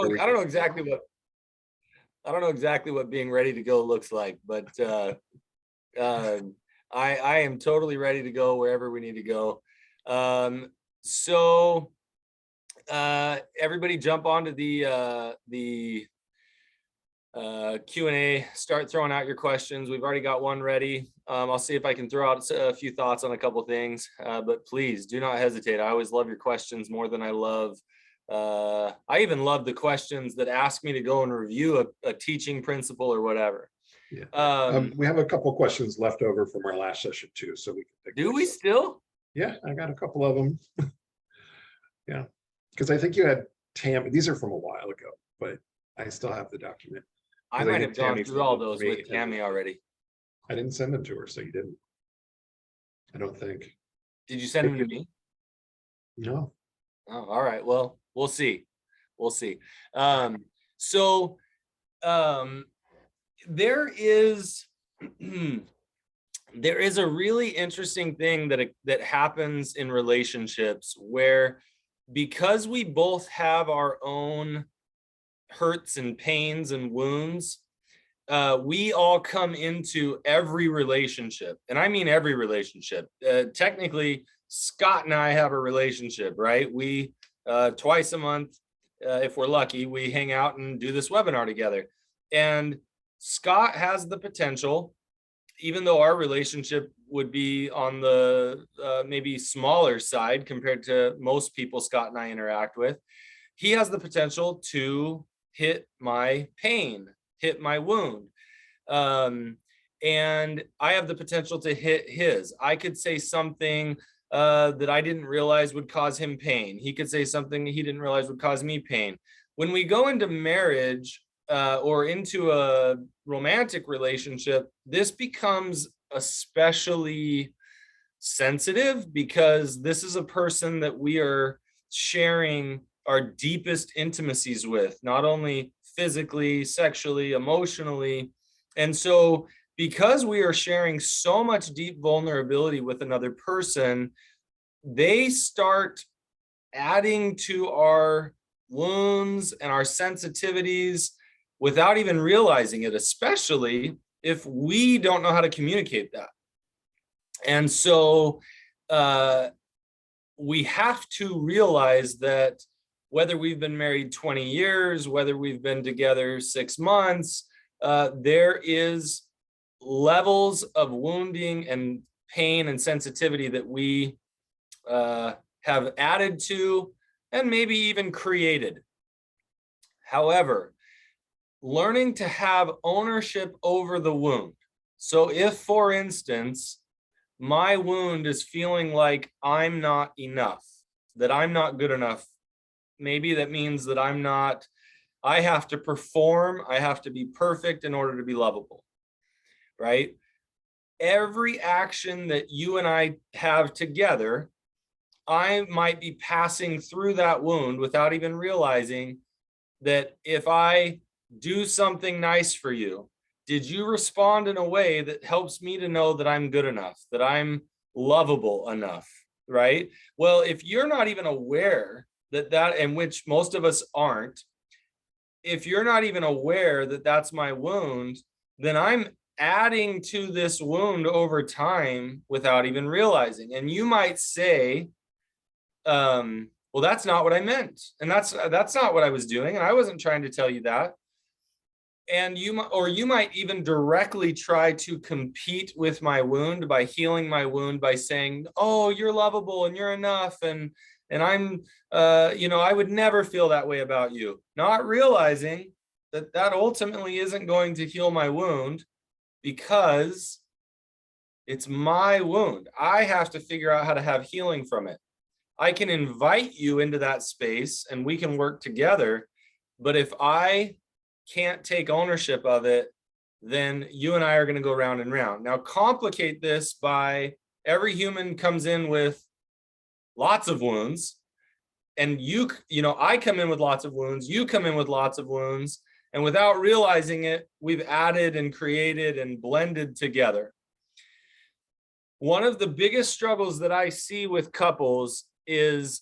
I don't know exactly what being ready to go looks like, but uh, I am totally ready to go wherever we need to go. So everybody jump onto the Q&A, start throwing out your questions. We've already got one ready. I'll see if I can throw out a few thoughts on a couple things, but please do not hesitate. I always love your questions more than I love. I even love the questions that ask me to go and review a teaching principle or whatever. Yeah. We have a couple questions left over from our last session too, so we can pick do we still? Yeah, I got a couple of them. Yeah, because I think you had Tam. These are from a while ago, but I still have the document. I might have gone through all those with Tammy already. I didn't send them to her, so you didn't. I don't think. Did you send them to me? No. Oh, all right. Well, we'll see. We'll see. So there is there is a really interesting thing that happens in relationships where, because we both have our own hurts and pains and wounds, we all come into every relationship, and I mean every relationship. Technically, Scott and I have a relationship, right? We twice a month, if we're lucky, we hang out and do this webinar together. And Scott has the potential, even though our relationship would be on the maybe smaller side compared to most people Scott and I interact with, he has the potential to hit my pain, hit my wound. And I have the potential to hit his. I could say something that I didn't realize would cause him pain. He could say something he didn't realize would cause me pain. When we go into marriage or into a romantic relationship, this becomes especially sensitive, because this is a person that we are sharing our deepest intimacies with, not only physically, sexually, emotionally. And so because we are sharing so much deep vulnerability with another person, they start adding to our wounds and our sensitivities without even realizing it, especially if we don't know how to communicate that. And so we have to realize that whether we've been married 20 years, whether we've been together 6 months, there is levels of wounding and pain and sensitivity that we have added to and maybe even created. However, learning to have ownership over the wound. So if, for instance, my wound is feeling like I'm not enough, that I'm not good enough, maybe that means that I have to perform, I have to be perfect in order to be lovable, right? Every action that you and I have together, I might be passing through that wound without even realizing that if I do something nice for you, did you respond in a way that helps me to know that I'm good enough, that I'm lovable enough, right? Well, if you're not even aware that, and which most of us aren't, if you're not even aware that that's my wound, then I'm adding to this wound over time without even realizing. And you might say, well, that's not what I meant. And that's not what I was doing. And I wasn't trying to tell you that. And you might even directly try to compete with my wound by healing my wound by saying, oh, you're lovable and you're enough. And I'm, I would never feel that way about you. Not realizing that ultimately isn't going to heal my wound, because it's my wound. I have to figure out how to have healing from it. I can invite you into that space and we can work together. But if I can't take ownership of it, then you and I are going to go round and round. Now, complicate this by every human comes in with lots of wounds, and I come in with lots of wounds, you come in with lots of wounds, and without realizing it, we've added and created and blended together. One of the biggest struggles that I see with couples is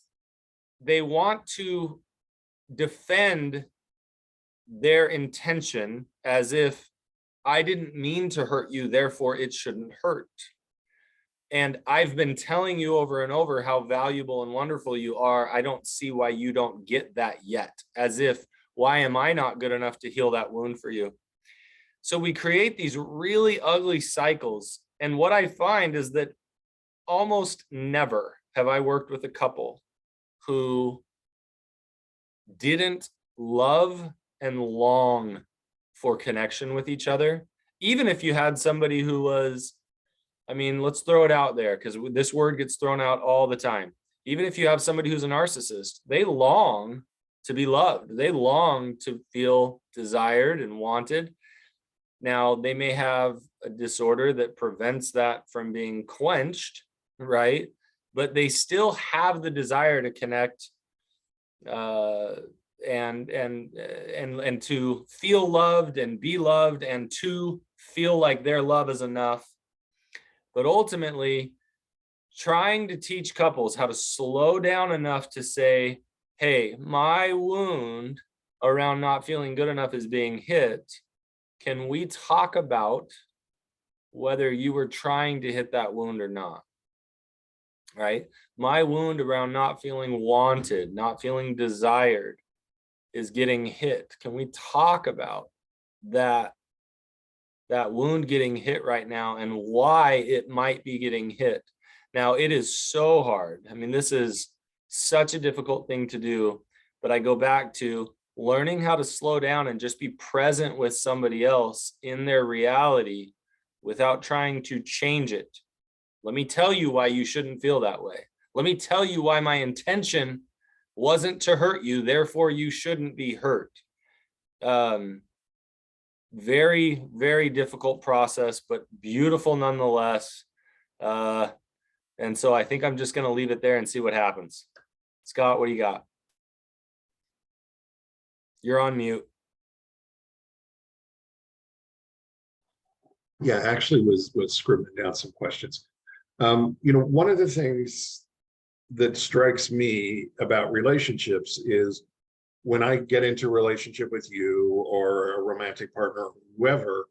they want to defend their intention as if I didn't mean to hurt you, therefore it shouldn't hurt. And I've been telling you over and over how valuable and wonderful you are. I don't see why you don't get that yet. As if, why am I not good enough to heal that wound for you? So we create these really ugly cycles. And what I find is that almost never have I worked with a couple who didn't love and long for connection with each other. Even if you had somebody who was, I mean, let's throw it out there because this word gets thrown out all the time. Even if you have somebody who's a narcissist, they long to be loved. They long to feel desired and wanted. Now, they may have a disorder that prevents that from being quenched, right? But they still have the desire to connect and to feel loved and be loved and to feel like their love is enough. But ultimately, trying to teach couples how to slow down enough to say, hey, my wound around not feeling good enough is being hit. Can we talk about whether you were trying to hit that wound or not? Right? My wound around not feeling wanted, not feeling desired is getting hit. Can we talk about that wound getting hit right now and why it might be getting hit? Now, it is so hard. I mean, this is such a difficult thing to do, but I go back to learning how to slow down and just be present with somebody else in their reality without trying to change it. Let me tell you why you shouldn't feel that way. Let me tell you why my intention wasn't to hurt you, therefore you shouldn't be hurt. Very, very difficult process, but beautiful nonetheless. And so I think I'm just going to leave it there and see what happens. Scott, what do you got? You're on mute. Yeah, actually was scribbling down some questions. One of the things that strikes me about relationships is when I get into a relationship with you or a romantic partner, or whoever,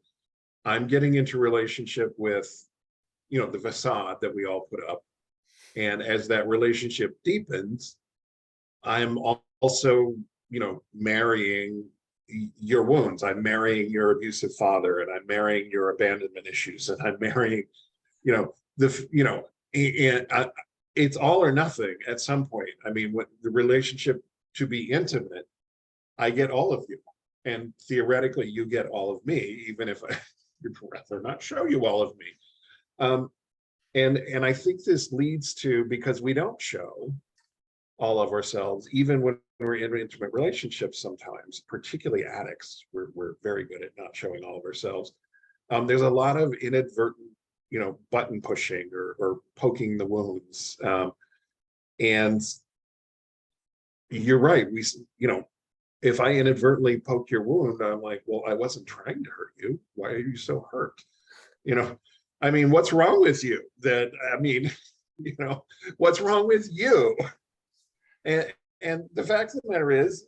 I'm getting into relationship with, the facade that we all put up. And as that relationship deepens, I'm also, marrying your wounds. I'm marrying your abusive father, and I'm marrying your abandonment issues, and I'm marrying, it's all or nothing at some point. I mean, when the relationship to be intimate, I get all of you, and theoretically you get all of me, even if I would rather not show you all of me. And I think this leads to, because we don't show all of ourselves, even when we're in intimate relationships sometimes, particularly addicts, we're very good at not showing all of ourselves. There's a lot of inadvertent, button pushing or poking the wounds. And you're right, if I inadvertently poke your wound, I'm like, well, I wasn't trying to hurt you. Why are you so hurt? I mean, what's wrong with you? What's wrong with you? And the fact of the matter is,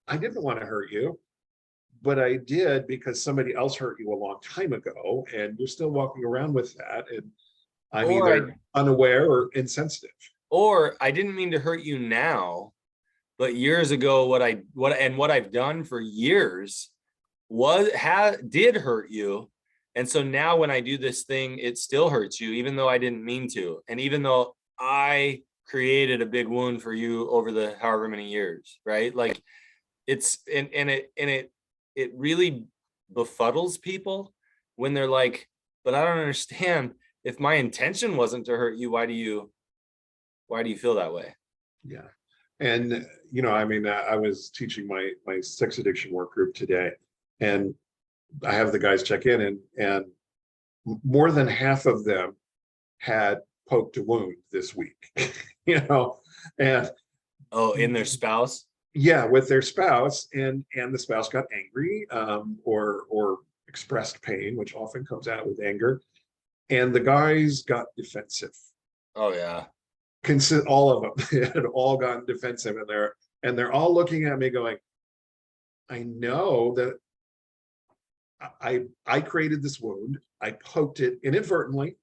I didn't want to hurt you, but I did because somebody else hurt you a long time ago, and you're still walking around with that. And I'm either unaware or insensitive. Or I didn't mean to hurt you now, but years ago, what I've done for years did hurt you. And so now when I do this thing, it still hurts you, even though I didn't mean to. And even though I created a big wound for you over the however many years, right? Like it really befuddles people when they're like, but I don't understand. If my intention wasn't to hurt you, why do you feel that way? Yeah. And, I was teaching my sex addiction work group today, and I have the guys check in, and more than half of them had poked a wound this week, and in their spouse. Yeah, with their spouse, and the spouse got angry, or expressed pain, which often comes out with anger, and the guys got defensive. Oh yeah. All of them had all gotten defensive, and they're all looking at me going, I know that I created this wound. I poked it inadvertently,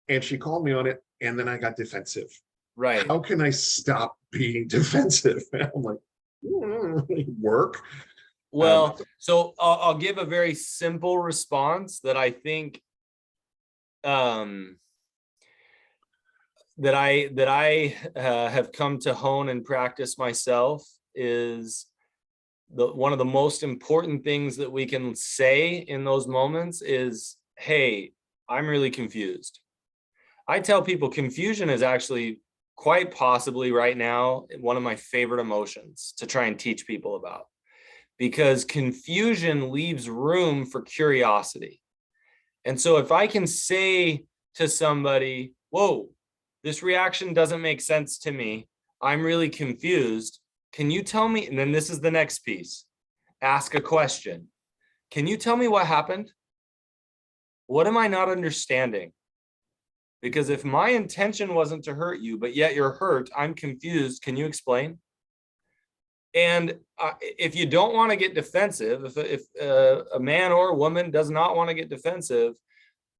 and she called me on it, and then I got defensive. Right. How can I stop being defensive? I'm like, work. Well, so I'll give a very simple response that I think that I have come to hone and practice myself is one of the most important things that we can say in those moments is, hey, I'm really confused. I tell people confusion is actually quite possibly right now one of my favorite emotions to try and teach people about, because confusion leaves room for curiosity. And so if I can say to somebody, whoa, this reaction doesn't make sense to me, I'm really confused, can you tell me? And then this is the next piece. Ask a question. Can you tell me what happened? What am I not understanding? Because if my intention wasn't to hurt you, but yet you're hurt, I'm confused. Can you explain? And if you don't want to get defensive, if a man or a woman does not want to get defensive,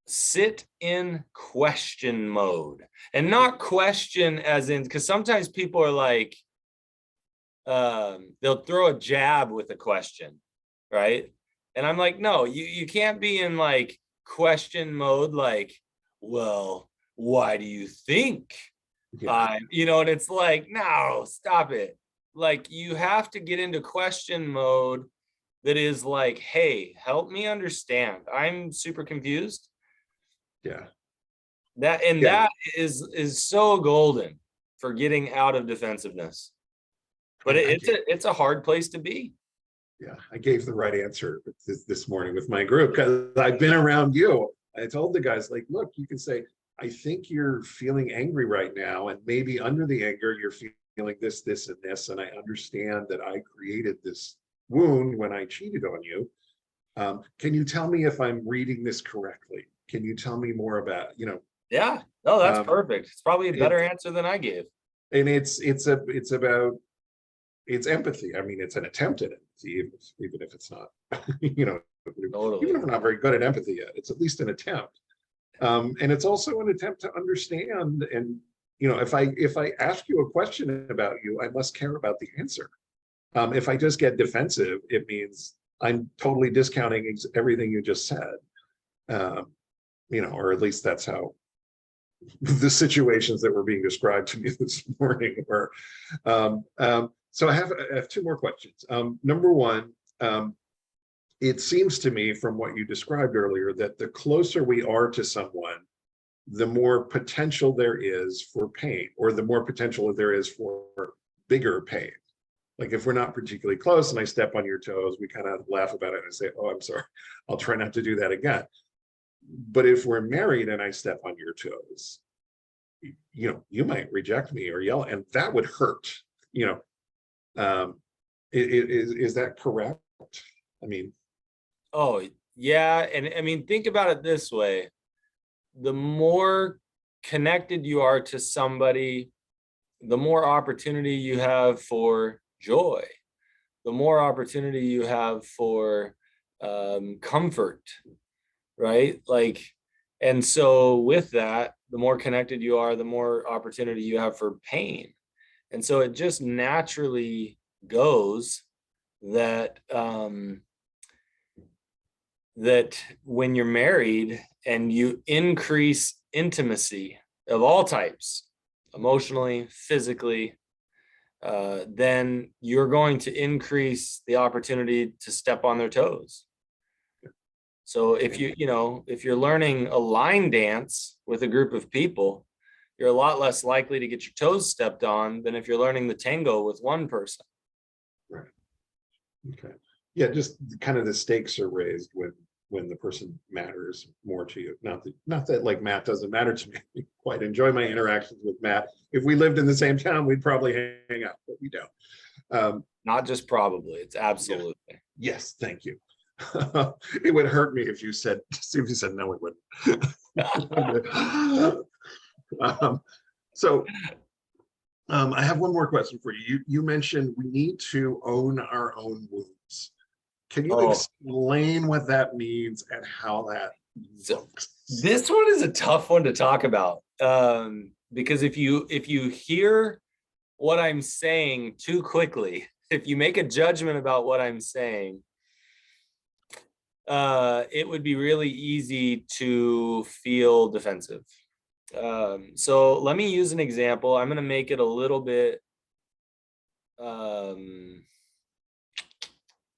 sit in question mode. And not question as in, because sometimes people are like, they'll throw a jab with a question, right? And I'm like, no, you can't be in like question mode, like, well, why do you think and it's like, no, stop it. Like, you have to get into question mode that is like, hey, help me understand. I'm super confused. Yeah. That is so golden for getting out of defensiveness. But it's a hard place to be. Yeah, I gave the right answer this morning with my group because I've been around you. I told the guys, like, look, you can say, I think you're feeling angry right now, and maybe under the anger, you're feeling this, this, and this. And I understand that I created this wound when I cheated on you. Can you tell me if I'm reading this correctly? Can you tell me more about, Yeah, no, that's perfect. It's probably a better answer than I gave. And it's empathy. I mean, it's an attempt at empathy, even if it's not, Totally. even if we're not very good at empathy yet, it's at least an attempt. And it's also an attempt to understand. And, if I ask you a question about you, I must care about the answer. If I just get defensive, it means I'm totally discounting everything you just said. Or at least that's how the situations that were being described to me this morning were. So I have two more questions. Number one, it seems to me from what you described earlier that the closer we are to someone, the more potential there is for pain, or the more potential there is for bigger pain. Like if we're not particularly close and I step on your toes, we kind of laugh about it and say, oh, I'm sorry, I'll try not to do that again. But if we're married and I step on your toes, you might reject me or yell, and that would hurt. Is that correct? I mean, oh yeah, and I mean, think about it this way: the more connected you are to somebody, the more opportunity you have for joy, the more opportunity you have for comfort, right? Like, and so with that, the more connected you are, the more opportunity you have for pain. And so it just naturally goes that that when you're married and you increase intimacy of all types, emotionally, physically, then you're going to increase the opportunity to step on their toes. So if if you're learning a line dance with a group of people, you're a lot less likely to get your toes stepped on than if you're learning the tango with one person. Right. Okay. Yeah, just kind of the stakes are raised when the person matters more to you. Not that like Matt doesn't matter to me. I quite enjoy my interactions with Matt. If we lived in the same town, we'd probably hang out, but we don't. Not just probably, it's absolutely. Yeah. Yes, thank you. It would hurt me if you said no, it wouldn't. So I have one more question for you. You mentioned we need to own our own wounds. Can you Oh, explain what that means and how that so looks? this one is a tough one to talk about, because if you hear what I'm saying too quickly, if you make a judgment about what I'm saying, it would be really easy to feel defensive. So let me use an example. I'm going to make it a little bit.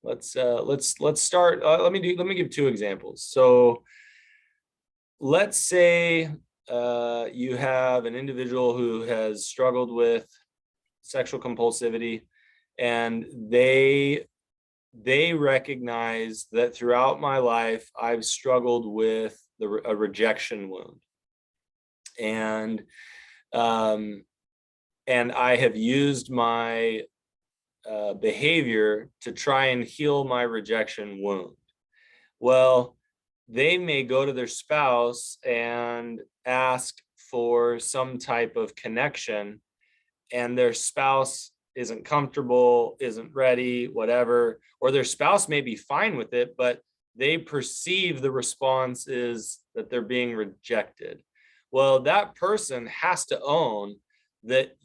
Let's start. Let me give two examples. So let's say you have an individual who has struggled with sexual compulsivity, and they recognize that throughout my life I've struggled with a rejection wound, and I have used my behavior to try and heal my rejection wound. Well, they may go to their spouse and ask for some type of connection, and their spouse isn't comfortable, isn't ready, whatever, or their spouse may be fine with it, but they perceive the response is that they're being rejected. Well, that person has to own that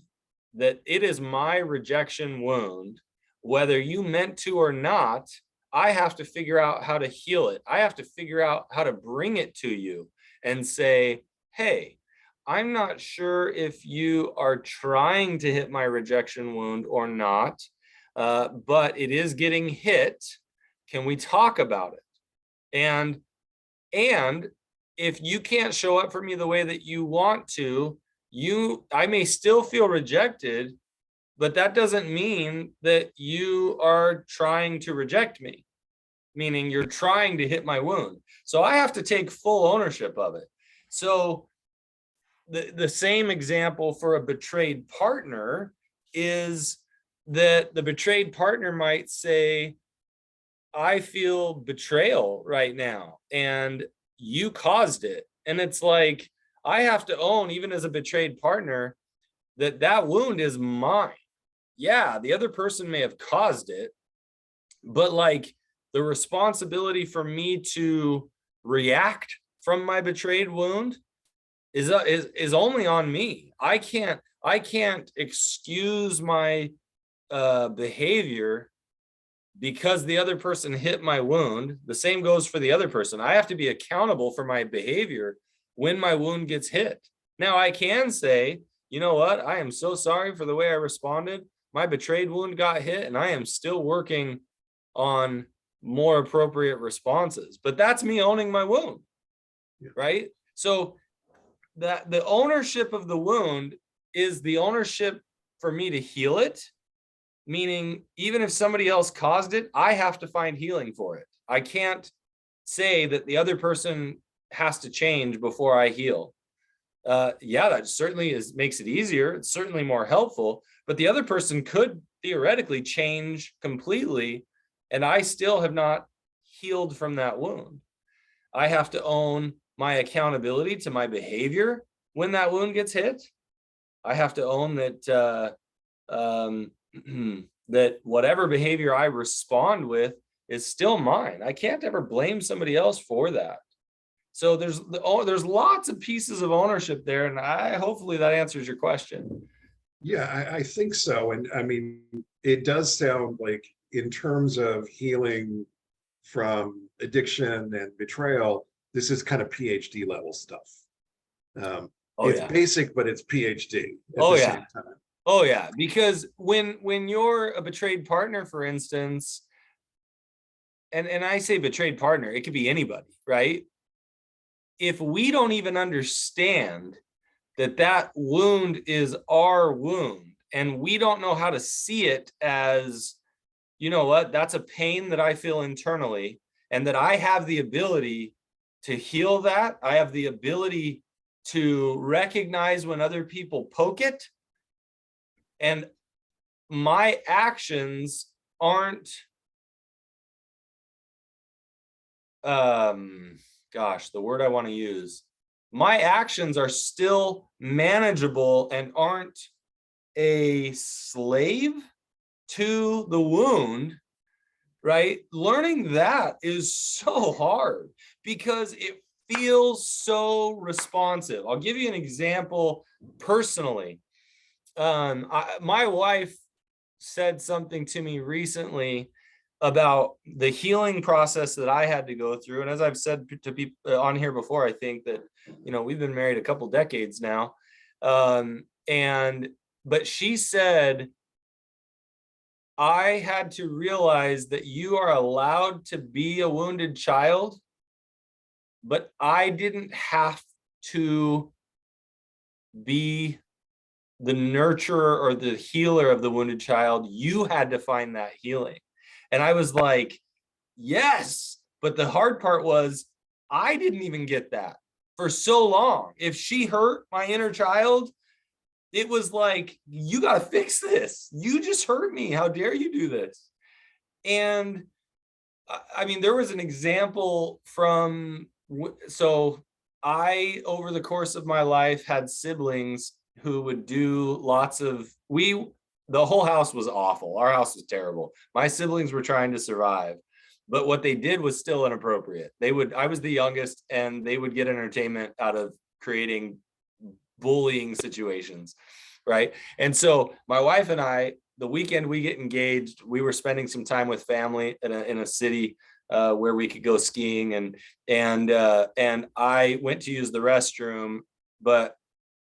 it is my rejection wound, whether you meant to or not. I have to figure out how to heal it. I have to figure out how to bring it to you and say, hey, I'm not sure if you are trying to hit my rejection wound or not, but it is getting hit. Can we talk about it? And if you can't show up for me the way that you want to, I may still feel rejected, but that doesn't mean that you are trying to reject me, meaning you're trying to hit my wound. So I have to take full ownership of it. So the same example for a betrayed partner is that the betrayed partner might say, I feel betrayal right now, and you caused it. And it's like, I have to own, even as a betrayed partner, that wound is mine. Yeah, the other person may have caused it, but like the responsibility for me to react from my betrayed wound is only on me. I can't excuse my behavior because the other person hit my wound. The same goes for the other person. I have to be accountable for my behavior when my wound gets hit. Now I can say, you know what? I am so sorry for the way I responded. My betrayed wound got hit, and I am still working on more appropriate responses. But that's me owning my wound, right? So that the ownership of the wound is the ownership for me to heal it, meaning even if somebody else caused it, I have to find healing for it. I can't say that the other person has to change before I heal. Yeah, that certainly makes it easier. It's certainly more helpful, but the other person could theoretically change completely, and I still have not healed from that wound. I have to own my accountability to my behavior when that wound gets hit. I have to own that that whatever behavior I respond with is still mine. I can't ever blame somebody else for that. So there's lots of pieces of ownership there, and hopefully that answers your question. Yeah, I think so. And I mean, it does sound like in terms of healing from addiction and betrayal, this is kind of PhD level stuff. It's Yeah. basic, but it's PhD at Oh the yeah. same time. Oh yeah. Because when you're a betrayed partner, for instance, and I say betrayed partner, it could be anybody, right? If we don't even understand that wound is our wound, and we don't know how to see it as, you know what, that's a pain that I feel internally, and that I have the ability to heal that. I have the ability to recognize when other people poke it, and my actions aren't the word I want to use, my actions are still manageable and aren't a slave to the wound, right? Learning that is so hard because it feels so responsive. I'll give you an example personally. My wife said something to me recently about the healing process that I had to go through. And as I've said to people on here before, I think that, we've been married a couple decades now. But she said, I had to realize that you are allowed to be a wounded child, but I didn't have to be the nurturer or the healer of the wounded child. You had to find that healing. And I was like, yes. But the hard part was I didn't even get that for so long. If she hurt my inner child, it was like, you got to fix this. You just hurt me. How dare you do this? And I mean, there was an example from, so I, over the course of my life, had siblings who would do lots of, the whole house was awful. Our house was terrible. My siblings were trying to survive, but what they did was still inappropriate. I was the youngest, and they would get entertainment out of creating bullying situations, right? And so my wife and I, the weekend we get engaged, we were spending some time with family in a city where we could go skiing, and I went to use the restroom,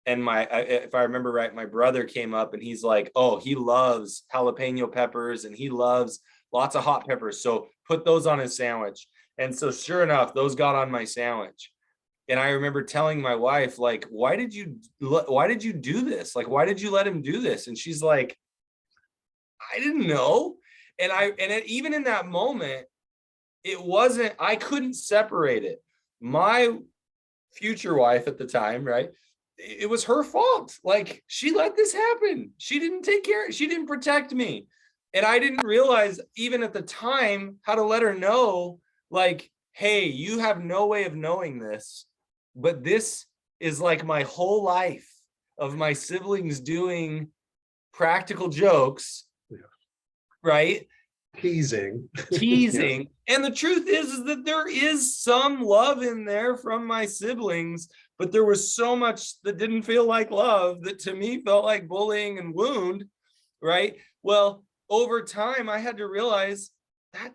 if I remember right, my brother came up and he's like, oh, he loves jalapeno peppers and he loves lots of hot peppers, so put those on his sandwich. And so sure enough, those got on my sandwich. And I remember telling my wife, like, why did you do this? Like, why did you let him do this? And she's like, I didn't know. Even in that moment, I couldn't separate it. My future wife at the time, right? It was her fault. Like, she let this happen. She didn't take care. She didn't protect me. And I didn't realize even at the time how to let her know, like, hey, you have no way of knowing this, but this is like my whole life of my siblings doing practical jokes, right? Teasing. Yeah. And the truth is that there is some love in there from my siblings, but there was so much that didn't feel like love that to me felt like bullying and wound, right? Well, over time, I had to realize that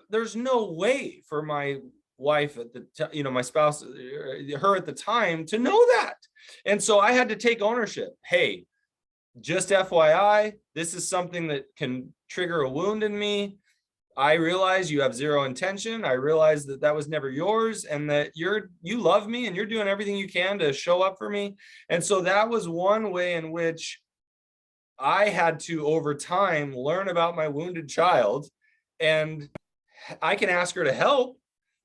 there's no way for my wife at the my spouse, her at the time, to know that. And so I had to take ownership. Hey, just FYI, this is something that can trigger a wound in me. I realize you have zero intention. I realize that was never yours, and that you love me and you're doing everything you can to show up for me. And so that was one way in which I had to, over time, learn about my wounded child. And I can ask her to help,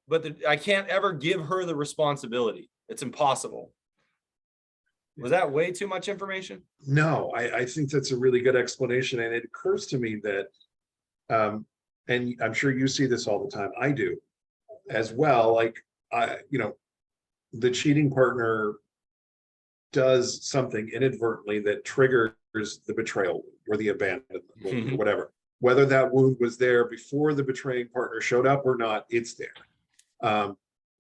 but I can't ever give her the responsibility. It's impossible. Was that way too much information? No, I think that's a really good explanation. And it occurs to me that, and I'm sure you see this all the time, I do as well. Like, the cheating partner does something inadvertently that triggers the betrayal or the abandonment wound or whatever. Whether that wound was there before the betraying partner showed up or not, it's there.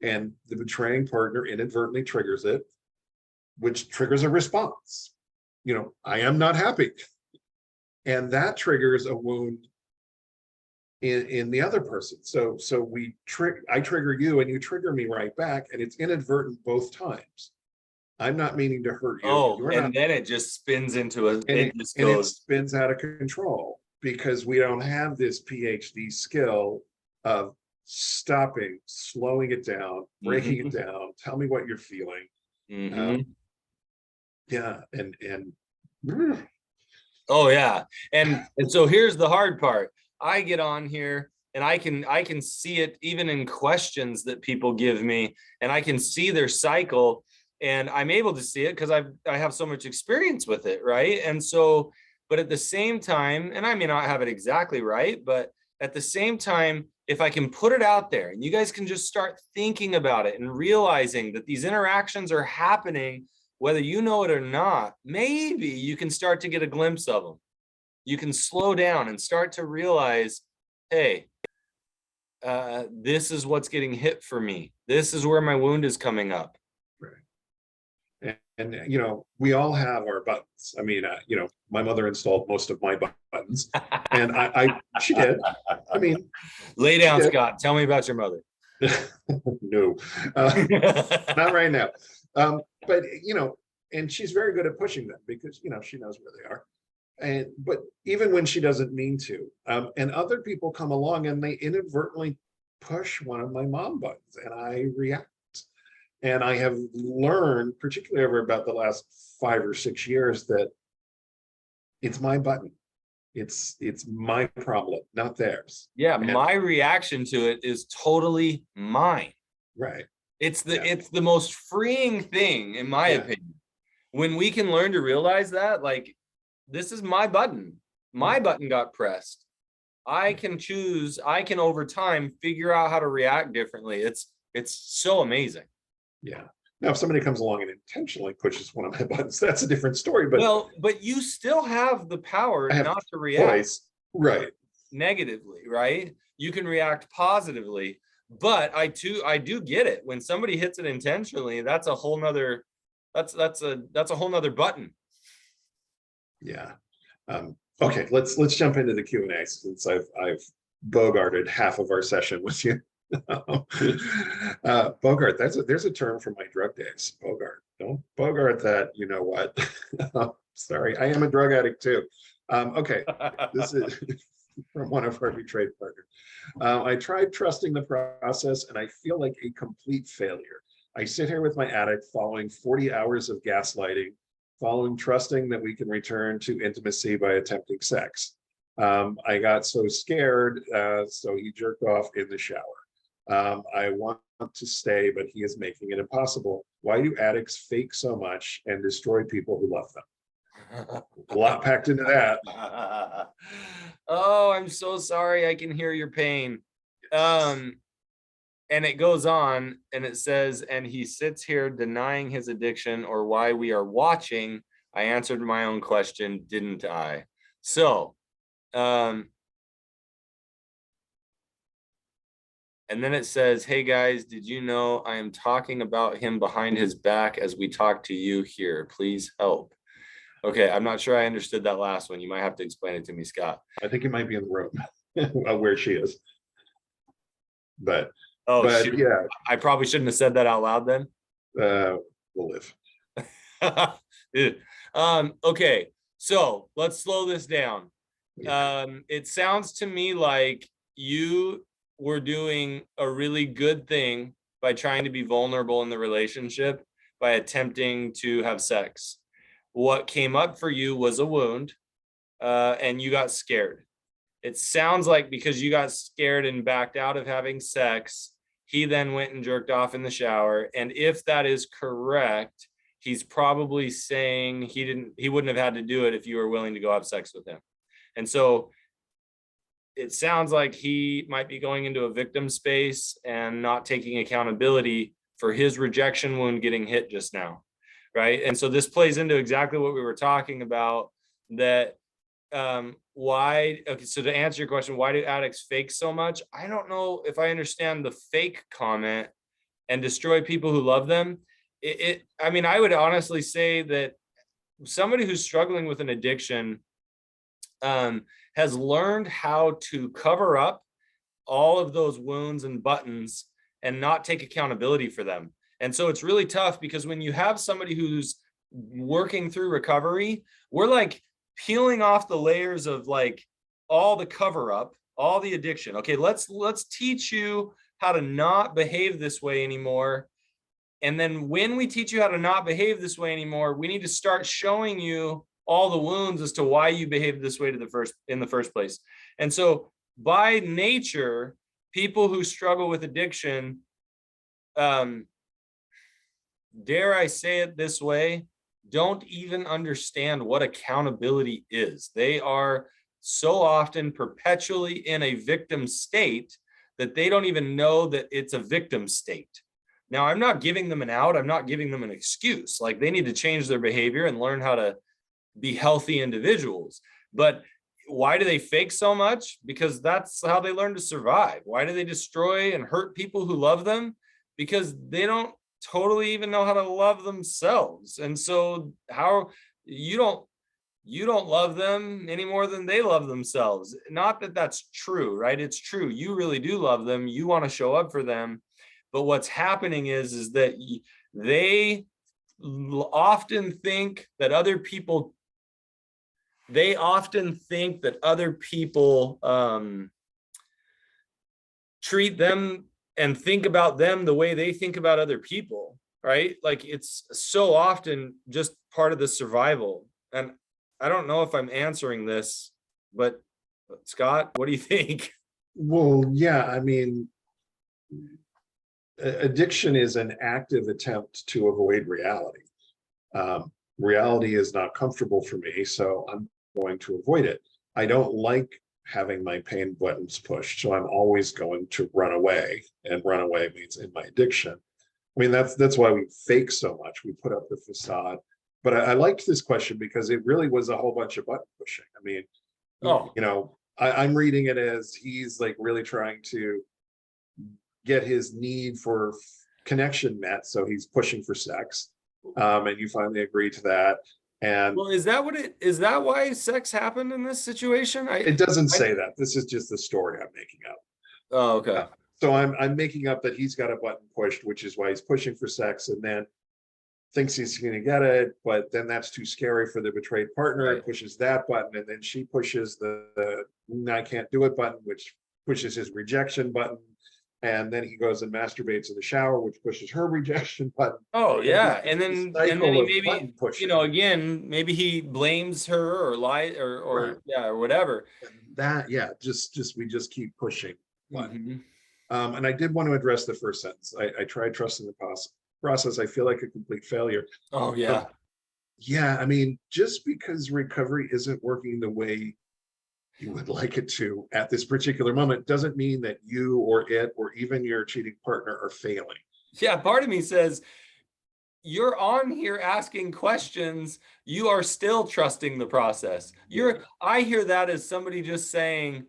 And the betraying partner inadvertently triggers it, which triggers a response. I am not happy. And that triggers a wound in the other person. So I trigger you and you trigger me right back, and it's inadvertent both times. I'm not meaning to hurt you. Oh, then it just spins into it spins out of control because we don't have this PhD skill of stopping, slowing it down, breaking it down. Tell me what you're feeling. Yeah. And oh yeah. And so here's the hard part. I get on here and I can see it even in questions that people give me, and I can see their cycle, and I'm able to see it because I have so much experience with it, right? And so, but at the same time, and I may not have it exactly right, but at the same time, if I can put it out there and you guys can just start thinking about it and realizing that these interactions are happening, whether you know it or not, maybe you can start to get a glimpse of them. You can slow down and start to realize, hey, this is what's getting hit for me. This is where my wound is coming up. Right. And you know, we all have our buttons. I mean, you know, my mother installed most of my buttons, and she did. I mean, lay down, Scott. Tell me about your mother. No, not right now. But you know, and she's very good at pushing them because you know she knows where they are. And but even when she doesn't mean to, and other people come along and they inadvertently push one of my mom buttons, and I react. And I have learned, particularly over about the last 5 or 6 years, that it's my button. It's my problem, not theirs. Yeah, And, my reaction to it is totally mine. right. It's the most freeing thing, in my opinion, when we can learn to realize that, like, this is my button. My button got pressed. I can choose. I can over time figure out how to react differently. It's so amazing. Yeah. Now, if somebody comes along and intentionally pushes one of my buttons, that's a different story. But well, but you still have the power not to react voice. Right. negatively, right? You can react positively. But I do get it. When somebody hits it intentionally, that's a whole nother whole nother button. Yeah. Okay, let's jump into the Q&A since I've bogarted half of our session with you. Bogart, there's a term from my drug days. Bogart. Don't bogart that, you know what. Sorry, I am a drug addict too. Okay, this is from one of our betrayed partners. I tried trusting the process and I feel like a complete failure. I sit here with my addict following 40 hours of gaslighting, following trusting that we can return to intimacy by attempting sex. I got so scared, so he jerked off in the shower. I want to stay, but he is making it impossible. Why do addicts fake so much and destroy people who love them? A lot packed into that. Oh, I'm so sorry. I can hear your pain. And it goes on and it says, and he sits here denying his addiction or why we are watching. I answered my own question, didn't I? So, and then it says, hey guys, did you know I am talking about him behind his back as we talk to you here? Please help. Okay, I'm not sure I understood that last one. You might have to explain it to me, Scott. I think it might be in the room where she is. But yeah, I probably shouldn't have said that out loud then. We'll live. Okay, so let's slow this down. Yeah. It sounds to me like you were doing a really good thing by trying to be vulnerable in the relationship by attempting to have sex. What came up for you was a wound, and you got scared. It sounds like because you got scared and backed out of having sex, he then went and jerked off in the shower. And if that is correct, he's probably saying he wouldn't have had to do it if you were willing to go have sex with him. And so it sounds like he might be going into a victim space and not taking accountability for his rejection wound getting hit just now. Right. And so this plays into exactly what we were talking about, that why, okay, so to answer your question, why do addicts fake so much? I don't know if I understand the fake comment and destroy people who love them. I mean, I would honestly say that somebody who's struggling with an addiction has learned how to cover up all of those wounds and buttons and not take accountability for them. And so it's really tough because when you have somebody who's working through recovery, we're like peeling off the layers of like all the cover up, all the addiction. Okay, let's teach you how to not behave this way anymore. And then when we teach you how to not behave this way anymore, we need to start showing you all the wounds as to why you behaved this way in the first place. And so by nature, people who struggle with addiction, dare I say it this way, don't even understand what accountability is. They are so often perpetually in a victim state that they don't even know that it's a victim state. Now, I'm not giving them an out. I'm not giving them an excuse. Like, they need to change their behavior and learn how to be healthy individuals. But why do they fake so much? Because that's how they learn to survive. Why do they destroy and hurt people who love them? Because they don't totally even know how to love themselves. And so how you don't love them any more than they love themselves. Not that that's true, right? It's true. You really do love them. You want to show up for them. But what's happening is that they often think that other people treat them and think about them the way they think about other people, right? Like, it's so often just part of the survival. And I don't know if I'm answering this, but Scott, what do you think? Well, yeah, I mean, addiction is an active attempt to avoid reality. Reality is not comfortable for me, so I'm going to avoid it. I don't like having my pain buttons pushed, so I'm always going to run away, and run away means in my addiction. I mean, that's why we fake so much. We put up the facade. But I liked this question because it really was a whole bunch of button pushing. I mean, you know, I'm reading it as he's like really trying to get his need for connection met, so he's pushing for sex, and you finally agree to that. And well, is that why sex happened in this situation? It doesn't say that. This is just the story I'm making up. Oh, okay. So I'm making up that he's got a button pushed, which is why he's pushing for sex, and then thinks he's going to get it, but then that's too scary for the betrayed partner. Right. It pushes that button, and then she pushes the I can't do it button, which pushes his rejection button. And then he goes and masturbates in the shower, which pushes her rejection button. Oh yeah, and then he maybe, pushing. Again, maybe he blames her or lies or Right. yeah, or whatever. That, yeah, we just keep pushing. Mhm. And I did want to address the first sentence. I tried trusting the process. I feel like a complete failure. Oh yeah. Yeah, I mean, just because recovery isn't working the way you would like it to at this particular moment doesn't mean that you or it or even your cheating partner are failing. Yeah, part of me says, you're on here asking questions, you are still trusting the process. I hear that as somebody just saying,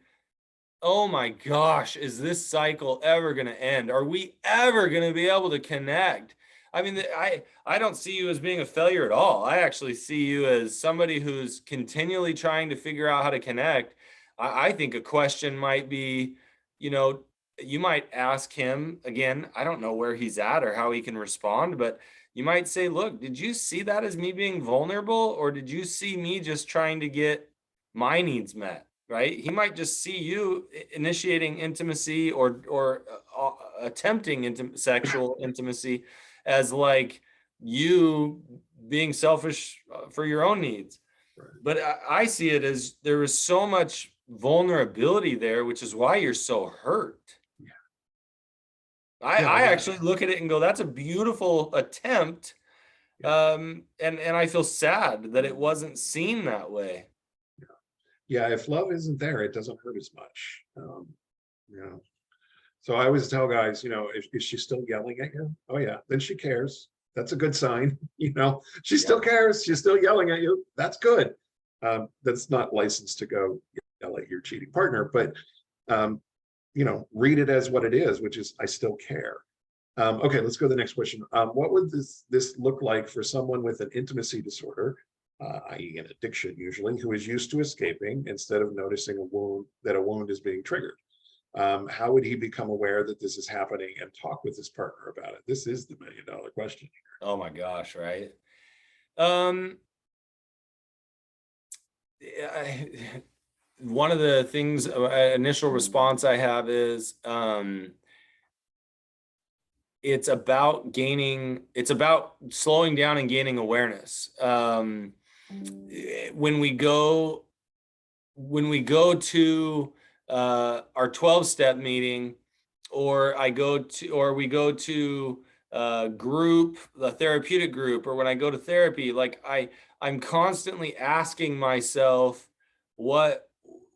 oh my gosh, is this cycle ever going to end? Are we ever going to be able to connect? I mean, I don't see you as being a failure at all. I actually see you as somebody who's continually trying to figure out how to connect. I think a question might be, you might ask him again. I don't know where he's at or how he can respond, but you might say, look, did you see that as me being vulnerable, or did you see me just trying to get my needs met? Right? He might just see you initiating intimacy or attempting sexual intimacy as like you being selfish for your own needs. Right. But I see it as there is so much vulnerability there, which is why you're so hurt. Yeah. I actually look at it and go, that's a beautiful attempt. And I feel sad that it wasn't seen that way. Yeah, if love isn't there, it doesn't hurt as much. So I always tell guys, if she's still yelling at you, oh yeah, then she cares. That's a good sign. She still cares. She's still yelling at you. That's good. That's not licensed to go yell at your cheating partner, but read it as what it is, which is I still care. Okay, let's go to the next question. What would this look like for someone with an intimacy disorder, i.e. an addiction usually, who is used to escaping instead of noticing a wound is being triggered? How would he become aware that this is happening and talk with his partner about it? This is the $1 million question here. Oh my gosh, right? One of the things, initial response I have is, it's about slowing down and gaining awareness. When we go to our 12-step meeting, or we go to group, the therapeutic group, or when I go to therapy, like I'm constantly asking myself, what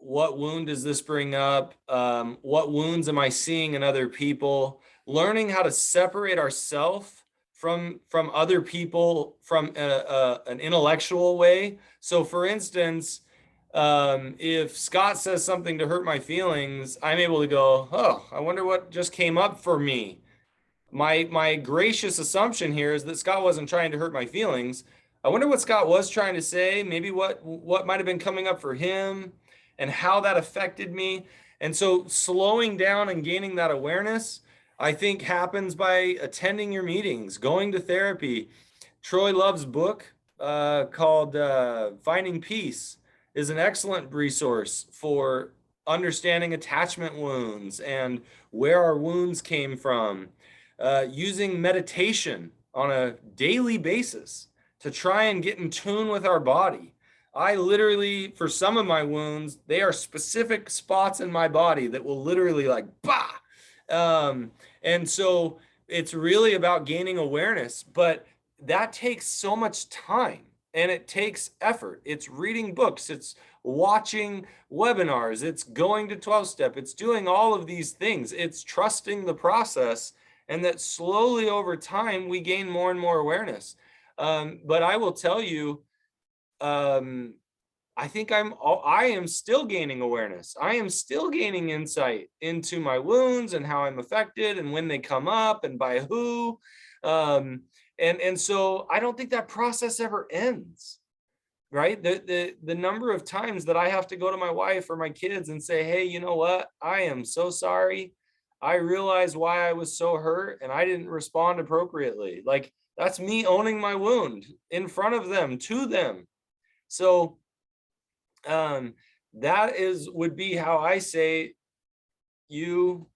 wound does this bring up? What wounds am I seeing in other people? learning how to separate ourselves from other people from an intellectual way. So for instance, if Scott says something to hurt my feelings, I'm able to go, oh, I wonder what just came up for me. My gracious assumption here is that Scott wasn't trying to hurt my feelings. I wonder what Scott was trying to say, maybe what might have been coming up for him and how that affected me. And so slowing down and gaining that awareness, I think happens by attending your meetings, going to therapy. Troy Love's book called Finding Peace is an excellent resource for understanding attachment wounds and where our wounds came from. Using meditation on a daily basis to try and get in tune with our body. I literally, for some of my wounds, they are specific spots in my body that will literally like, bah. And so it's really about gaining awareness, but that takes so much time and it takes effort. It's reading books, it's watching webinars, it's going to 12-step, it's doing all of these things. It's trusting the process, and that slowly over time, we gain more and more awareness. But I will tell you, I think I am still gaining awareness. I am still gaining insight into my wounds and how I'm affected and when they come up and by who. And so I don't think that process ever ends, right? The number of times that I have to go to my wife or my kids and say, hey, you know what? I am so sorry. I realized why I was so hurt and I didn't respond appropriately. Like, that's me owning my wound in front of them, to them. So that would be how I say you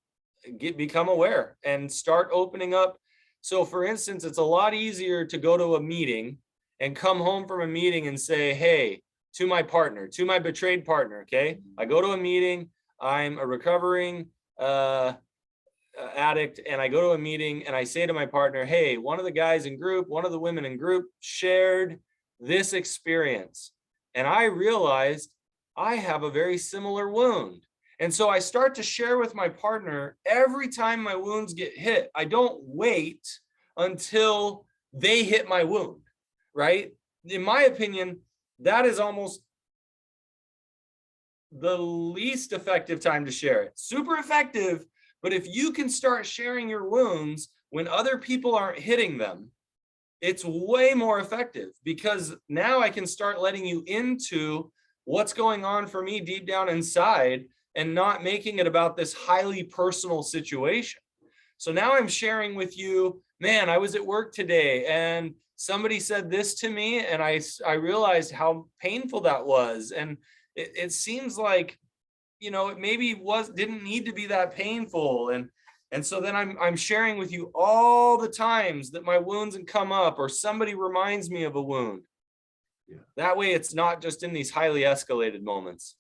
become aware and start opening up. So for instance, it's a lot easier to go to a meeting and come home from a meeting and say, hey, to my partner, to my betrayed partner, okay? I go to a meeting, I'm a recovering addict, and I go to a meeting and I say to my partner, hey, one of the guys in group, one of the women in group shared this experience. And I realized I have a very similar wound. And so I start to share with my partner every time my wounds get hit. I don't wait until they hit my wound, right? In my opinion, that is almost the least effective time to share it. Super effective, but if you can start sharing your wounds when other people aren't hitting them, it's way more effective, because now I can start letting you into what's going on for me deep down inside and not making it about this highly personal situation. So now I'm sharing with you, man, I was at work today and somebody said this to me and I realized how painful that was. And it seems like, you know, it maybe didn't need to be that painful. And so then I'm sharing with you all the times that my wounds have come up or somebody reminds me of a wound. Yeah. That way it's not just in these highly escalated moments.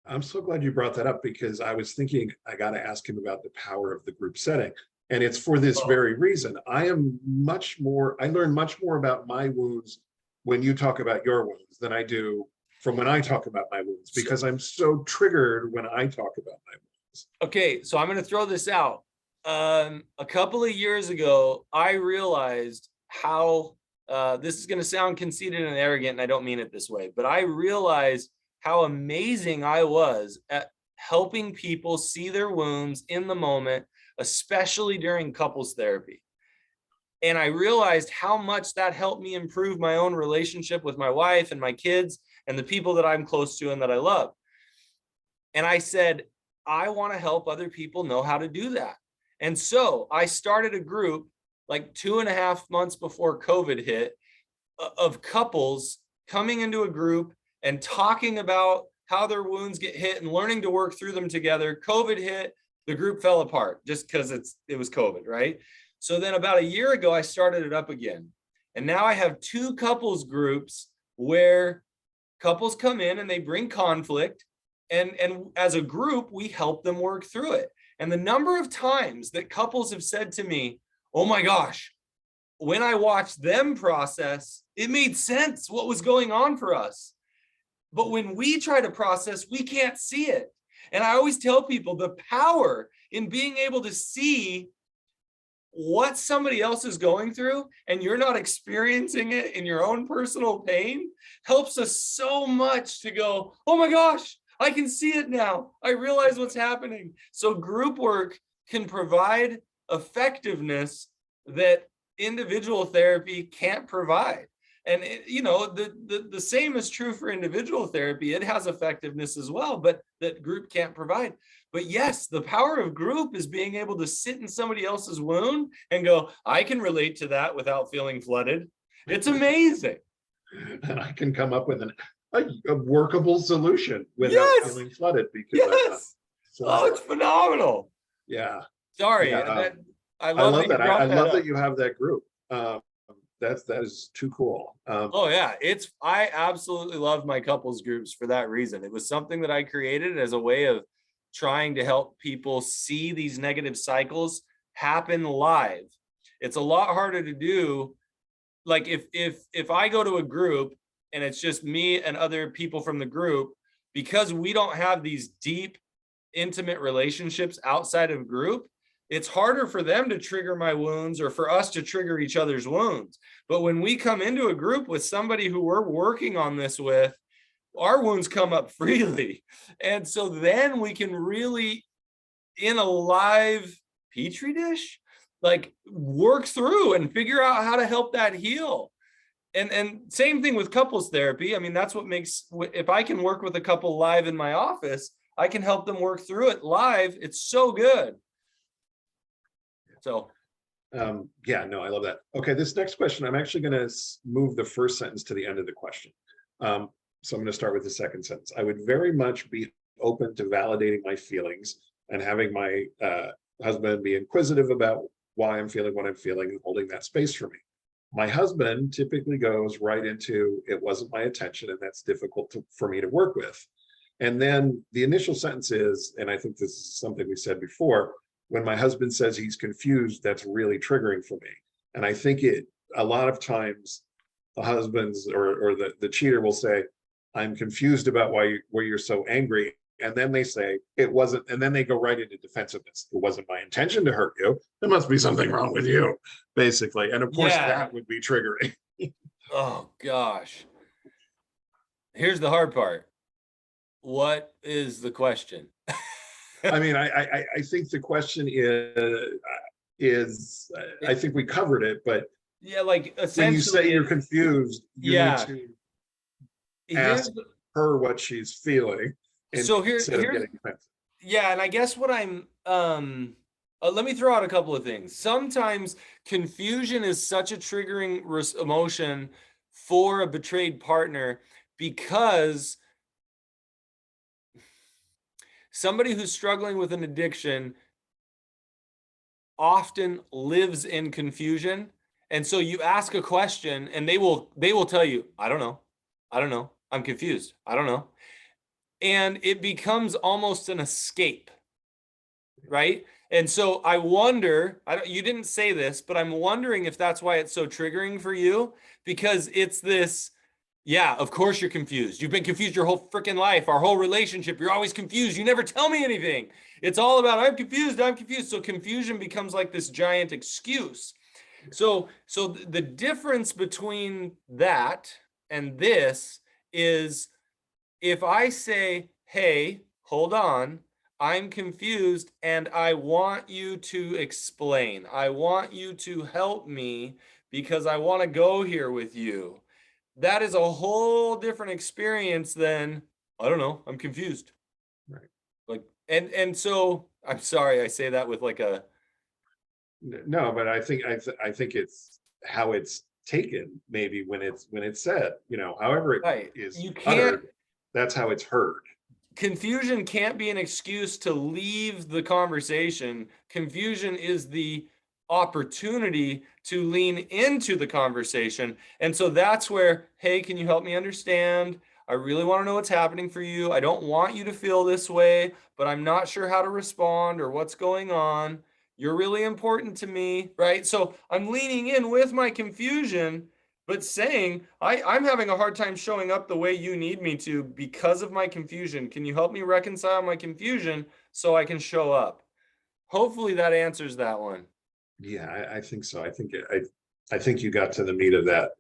I'm so glad you brought that up, because I was thinking I got to ask him about the power of the group setting. And it's for this very reason. I learn much more about my wounds when you talk about your wounds than I do from when I talk about my wounds, because I'm so triggered when I talk about my wounds. Okay, so I'm going to throw this out. A couple of years ago, I realized how, this is going to sound conceited and arrogant, and I don't mean it this way, but I realized how amazing I was at helping people see their wounds in the moment, especially during couples therapy. And I realized how much that helped me improve my own relationship with my wife and my kids and the people that I'm close to and that I love. And I said, I want to help other people know how to do that. And so I started a group like 2.5 months before COVID hit, of couples coming into a group and talking about how their wounds get hit and learning to work through them together. COVID hit, the group fell apart just because it was COVID, right? So then about a year ago, I started it up again. And now I have 2 couples groups where couples come in and they bring conflict. And as a group, we help them work through it. And the number of times that couples have said to me, oh my gosh, when I watched them process, it made sense what was going on for us. But when we try to process, we can't see it. And I always tell people the power in being able to see what somebody else is going through and you're not experiencing it in your own personal pain helps us so much to go, oh my gosh, I can see it now. I realize what's happening. So group work can provide effectiveness that individual therapy can't provide. And the same is true for individual therapy. It has effectiveness as well, but that group can't provide. But yes, the power of group is being able to sit in somebody else's wound and go, I can relate to that without feeling flooded. It's amazing. And I can come up with a workable solution without Yes. feeling flooded because I'm not Yes. Oh, it's phenomenal. Yeah. Sorry. Yeah, I love that you that. brought I that love up. that you have that group. That is too cool. Oh yeah, I absolutely love my couples groups for that reason. It was something that I created as a way of trying to help people see these negative cycles happen live. It's a lot harder to do. Like if I go to a group and it's just me and other people from the group, because we don't have these deep, intimate relationships outside of group, it's harder for them to trigger my wounds or for us to trigger each other's wounds. But when we come into a group with somebody who we're working on this with, our wounds come up freely. And so then we can really, in a live petri dish, like work through and figure out how to help that heal. And same thing with couples therapy. I mean, that's what makes, if I can work with a couple live in my office, I can help them work through it live. It's so good. So yeah, no, I love that. Okay, this next question, I'm actually going to move the first sentence to the end of the question. So I'm going to start with the second sentence. I would very much be open to validating my feelings and having my husband be inquisitive about why I'm feeling what I'm feeling and holding that space for me. My husband typically goes right into, it wasn't my intention, and that's difficult for me to work with. And then the initial sentence is, and I think this is something we said before, when my husband says he's confused, that's really triggering for me. And I think a lot of times the husbands or the cheater will say, I'm confused about why you're so angry. And then they say it wasn't, and then they go right into defensiveness. It wasn't my intention to hurt you. There must be something wrong with you, basically. And of course, that would be triggering. Oh gosh. Here's the hard part. What is the question? I mean, I think the question is I think we covered it, but yeah, like essentially when you say you're confused, you need to ask her what she's feeling. So here's yeah, and I guess what I'm let me throw out a couple of things. Sometimes confusion is such a triggering emotion for a betrayed partner because somebody who's struggling with an addiction often lives in confusion. And so you ask a question and they will tell you, I don't know. I'm confused. I don't know. And it becomes almost an escape, right? And so I wonder, you didn't say this, but I'm wondering if that's why it's so triggering for you, because it's this, yeah, of course you're confused. You've been confused your whole freaking life, our whole relationship. You're always confused. You never tell me anything. It's all about, I'm confused. So confusion becomes like this giant excuse. So the difference between that and this is, if I say, hey, hold on, I'm confused and I want you to explain. I want you to help me because I want to go here with you. That is a whole different experience than, I don't know, I'm confused. Right. Like, and so I'm sorry, I say that with like a. No, but I think it's how it's taken, maybe when it's said, however it is uttered, that's how it's heard. Confusion can't be an excuse to leave the conversation. Confusion is the opportunity to lean into the conversation. And so that's where, hey, can you help me understand? I really want to know what's happening for you. I don't want you to feel this way, but I'm not sure how to respond or what's going on. You're really important to me, right? So I'm leaning in with my confusion, but saying, I'm having a hard time showing up the way you need me to because of my confusion. Can you help me reconcile my confusion so I can show up? Hopefully that answers that one. Yeah, I think so. I think you got to the meat of that.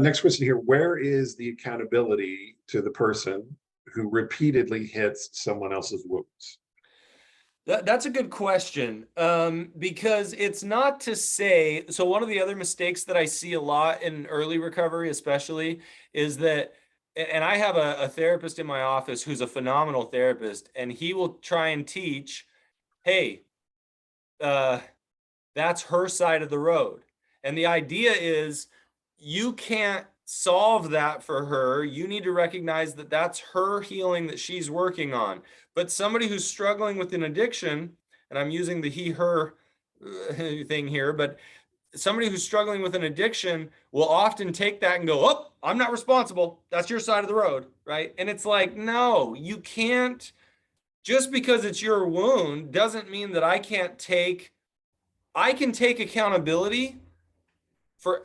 Next question here, where is the accountability to the person who repeatedly hits someone else's wounds? That's a good question, because it's not to say, so one of the other mistakes that I see a lot in early recovery, especially, is that, and I have a therapist in my office who's a phenomenal therapist, and he will try and teach, hey, uh, that's her side of the road. And the idea is you can't solve that for her. You need to recognize that that's her healing that she's working on. But somebody who's struggling with an addiction, and I'm using the he, her thing here, but somebody who's struggling with an addiction will often take that and go, oh, I'm not responsible. That's your side of the road. Right. And it's like, no, you can't. Just because it's your wound doesn't mean that I can take accountability for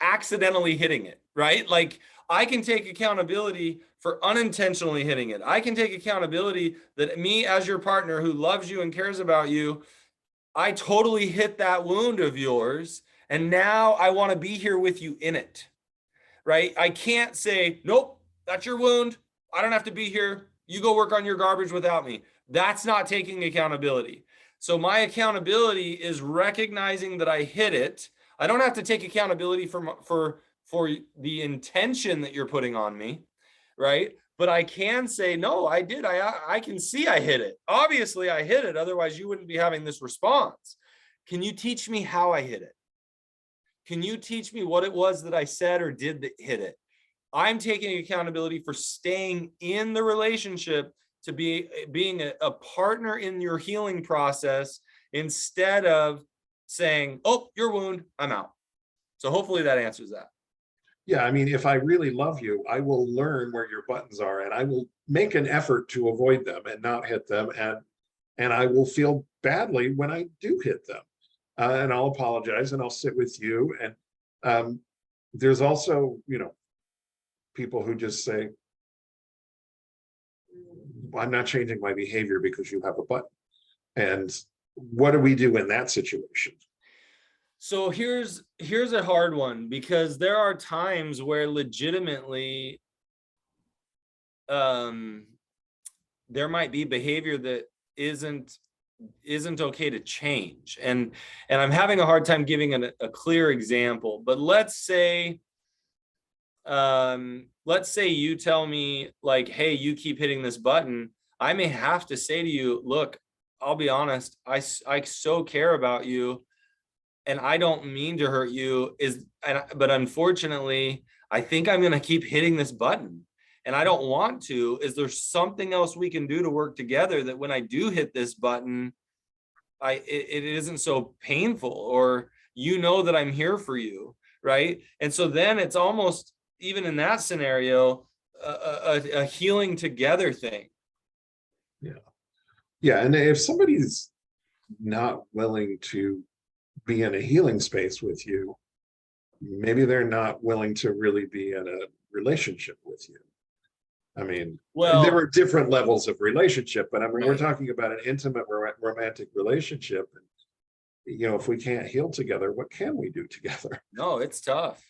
accidentally hitting it, right? Like I can take accountability for unintentionally hitting it. I can take accountability that me as your partner who loves you and cares about you, I totally hit that wound of yours and now I want to be here with you in it. Right? I can't say, "Nope, that's your wound. I don't have to be here. You go work on your garbage without me." That's not taking accountability. So my accountability is recognizing that I hit it. I don't have to take accountability for the intention that you're putting on me, right? But I can say, no, I did. I can see I hit it. Obviously, I hit it. Otherwise, you wouldn't be having this response. Can you teach me how I hit it? Can you teach me what it was that I said or did that hit it? I'm taking accountability for staying in the relationship to being a partner in your healing process instead of saying, oh, your wound, I'm out. So hopefully that answers that. Yeah, I mean, if I really love you, I will learn where your buttons are and I will make an effort to avoid them and not hit them. And I will feel badly when I do hit them. And I'll apologize and I'll sit with you. And there's also, people who just say, I'm not changing my behavior because you have a button. And what do we do in that situation? So here's a hard one because there are times where legitimately there might be behavior that isn't okay to change. And I'm having a hard time giving a clear example, but let's say you tell me like, hey, you keep hitting this button. I may have to say to you, look, I'll be honest, I so care about you and I don't mean to hurt you, but unfortunately, I think I'm going to keep hitting this button and I don't want to. Is there something else we can do to work together that when I do hit this button, it isn't so painful, or that I'm here for you, right? And so then it's almost, even in that scenario, a healing together thing. Yeah. And if somebody's not willing to be in a healing space with you, maybe they're not willing to really be in a relationship with you. I mean, there are different levels of relationship, but I mean, we're talking about an intimate romantic relationship. And, if we can't heal together, what can we do together? No, it's tough.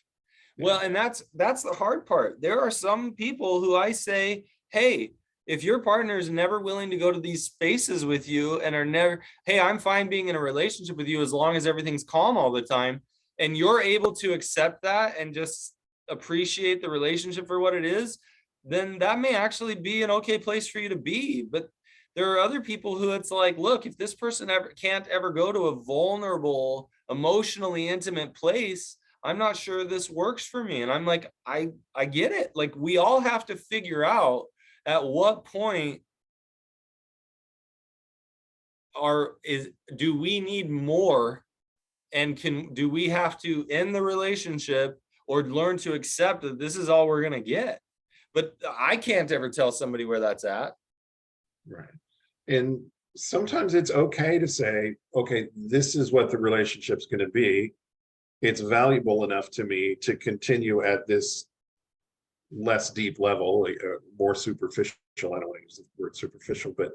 Well, and that's the hard part. There are some people who I say, hey, if your partner is never willing to go to these spaces with you and are never, hey, I'm fine being in a relationship with you as long as everything's calm all the time, and you're able to accept that and just appreciate the relationship for what it is, then that may actually be an okay place for you to be. But there are other people who it's like, look, if this person can't ever go to a vulnerable, emotionally intimate place, I'm not sure this works for me. And I'm like, I get it. Like, we all have to figure out at what point do we need more, and do we have to end the relationship or learn to accept that this is all we're going to get? But I can't ever tell somebody where that's at. Right. And sometimes it's okay to say, okay, this is what the relationship's going to be. It's valuable enough to me to continue at this less deep level, more superficial. I don't want to use the word superficial, but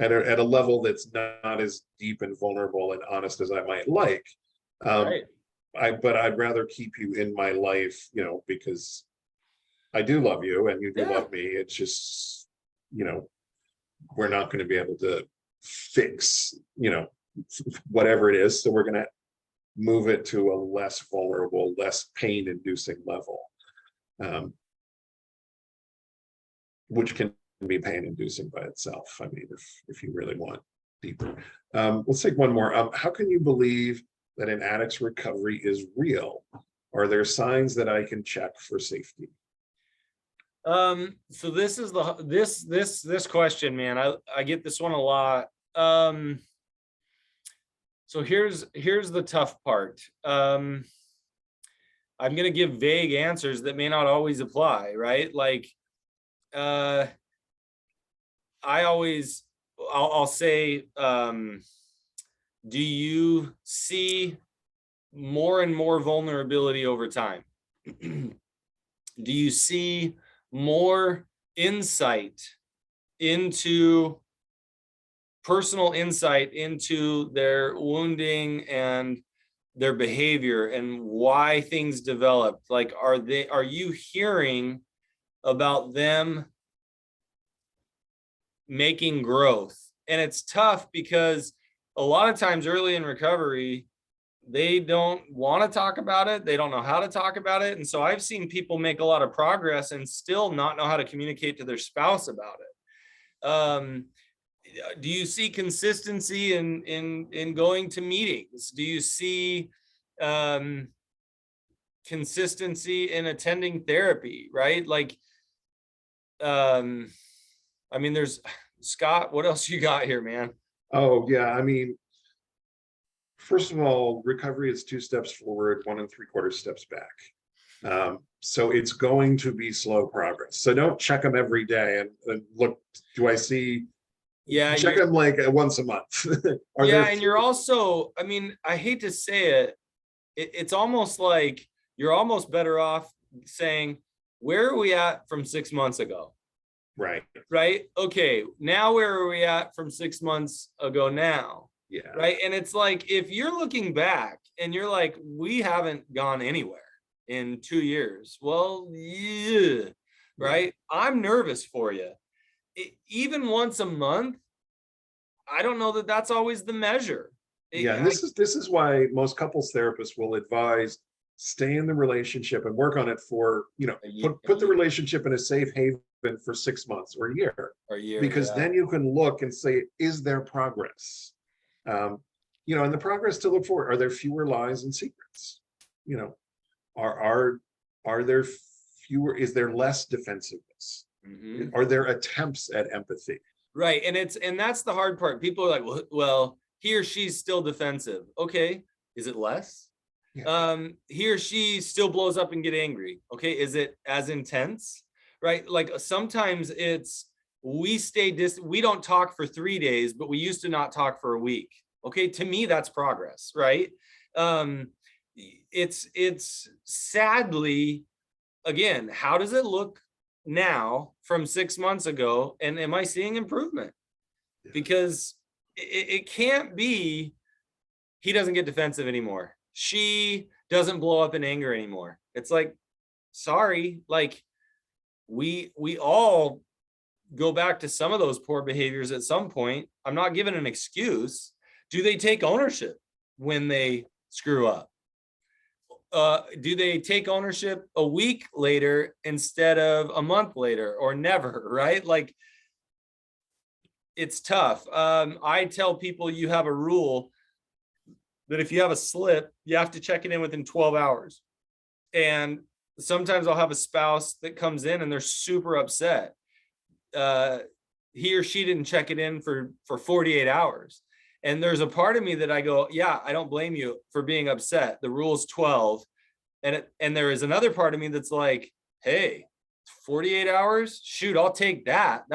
at a level that's not as deep and vulnerable and honest as I might like. Right. But I'd rather keep you in my life, because I do love you and you do Yeah. love me. It's just, we're not going to be able to fix, whatever it is. So we're going to move it to a less vulnerable, less pain-inducing level, which can be pain-inducing by itself. I mean, if you really want deeper. Let's take one more. How can you believe that an addict's recovery is real? Are there signs that I can check for safety? So this is this question, man. I get this one a lot. So here's the tough part. I'm going to give vague answers that may not always apply, right? Like, I'll say, do you see more and more vulnerability over time? Do you see more personal insight into their wounding and their behavior and why things developed? Like, are you hearing about them making growth? And it's tough because a lot of times early in recovery, they don't want to talk about it. They don't know how to talk about it. And so I've seen people make a lot of progress and still not know how to communicate to their spouse about it. Do you see consistency in going to meetings? Do you see consistency in attending therapy, right? Like, I mean, there's Scott, what else you got here, man? Oh, yeah. I mean, first of all, recovery is 2 steps forward, 1 3/4 steps back. So it's going to be slow progress. So don't check them every day and look, do I see? Yeah, check them like once a month. And you're also, I mean, I hate to say it's almost like you're almost better off saying, where are we at from 6 months ago? Right. Right. Okay. Now, where are we at from 6 months ago now? Yeah. Right. And it's like, if you're looking back and you're like, we haven't gone anywhere in 2 years. Well, yeah. Right. Yeah. I'm nervous for you. Even once a month, I don't know that that's always the measure. Yeah. And this is why most couples therapists will advise stay in the relationship and work on it for, put the relationship in a safe haven for 6 months or a year. Because then you can look and say, is there progress? And the progress to look for, are there fewer lies and secrets? Are there fewer, is there less defensiveness? Mm-hmm. Are there attempts at empathy? Right. And that's the hard part. People are like, well, he or she's still defensive. Okay. Is it less? Yeah. He or she still blows up and get angry. Okay. Is it as intense? Right. Like sometimes it's, we don't talk for 3 days, but we used to not talk for a week. Okay. To me, that's progress. Right. It's sadly, again, how does it look now from 6 months ago? And am I seeing improvement? Because it can't be, he doesn't get defensive anymore. She doesn't blow up in anger anymore. It's like, sorry, like we all go back to some of those poor behaviors at some point. I'm not giving an excuse. Do they take ownership when they screw up? Do they take ownership a week later instead of a month later, or never, right? Like, it's tough. I tell people, you have a rule that if you have a slip, you have to check it in within 12 hours. And sometimes I'll have a spouse that comes in and they're super upset. He or she didn't check it in for 48 hours. And there's a part of me that I go, yeah, I don't blame you for being upset. The rule's 12. And there is another part of me that's like, hey, 48 hours? Shoot, I'll take that.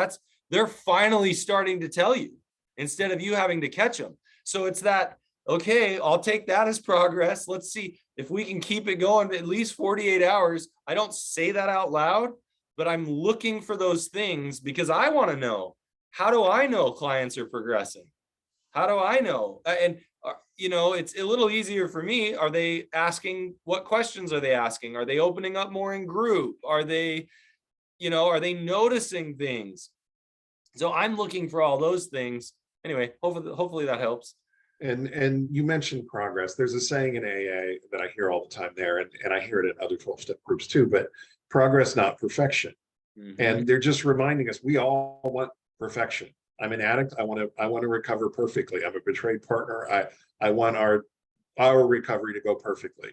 They're finally starting to tell you instead of you having to catch them. So it's that, okay, I'll take that as progress. Let's see if we can keep it going at least 48 hours. I don't say that out loud, but I'm looking for those things because I want to know, how do I know clients are progressing? How do I know? And you know, it's a little easier for me. Are they asking, what questions are they asking? Are they opening up more in group? Are they, you know, are they noticing things? So I'm looking for all those things. Anyway, hopefully that helps. And you mentioned progress. There's a saying in AA that I hear all the time there, and I hear it in other 12-step groups too, but progress, not perfection. And they're just reminding us we all want perfection. I'm an addict. I want to recover perfectly. I'm a betrayed partner. I want our recovery to go perfectly.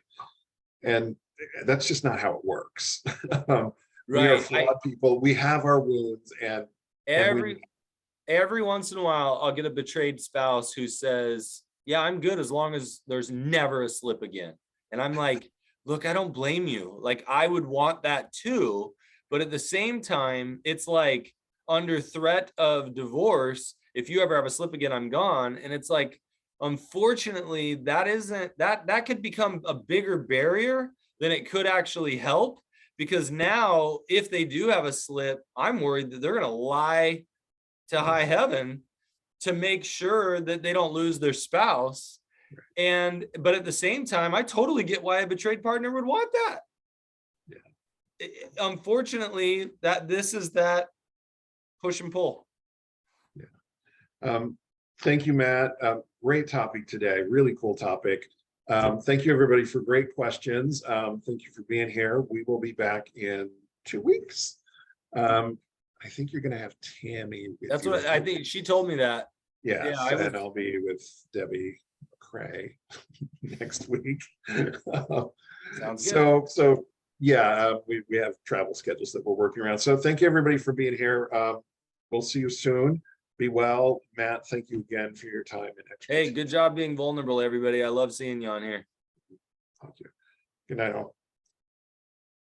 And that's just not how it works. We are Right. flawed people. We have our wounds, and Every once in a while, I'll get a betrayed spouse who says, yeah, I'm good as long as there's never a slip again. And I'm like, look, I don't blame you. Like, I would want that too. But at the same time, it's like under threat of divorce, if you ever have a slip again, I'm gone. And it's like, unfortunately, that could become a bigger barrier than it could actually help. Because now, if they do have a slip, I'm worried that they're going to lie to high heaven to make sure that they don't lose their spouse. But at the same time, I totally get why a betrayed partner would want that. Yeah. Unfortunately, this is that push and pull. Yeah. Thank you, Matt. Great topic today. Really cool topic. Thank you, everybody, for great questions. Thank you for being here. We will be back in 2 weeks. I think you're going to have Tammy with That's you. what I think. She told me that. Yes, yeah, and I'll be with Debbie McCrae next week. Sounds good. So yeah, we have travel schedules that we're working around. So thank you, everybody, for being here. We'll see you soon. Be well. Matt, thank you again for your time and expertise. Hey, good job being vulnerable, everybody. I love seeing you on here. Thank you. Good night, all.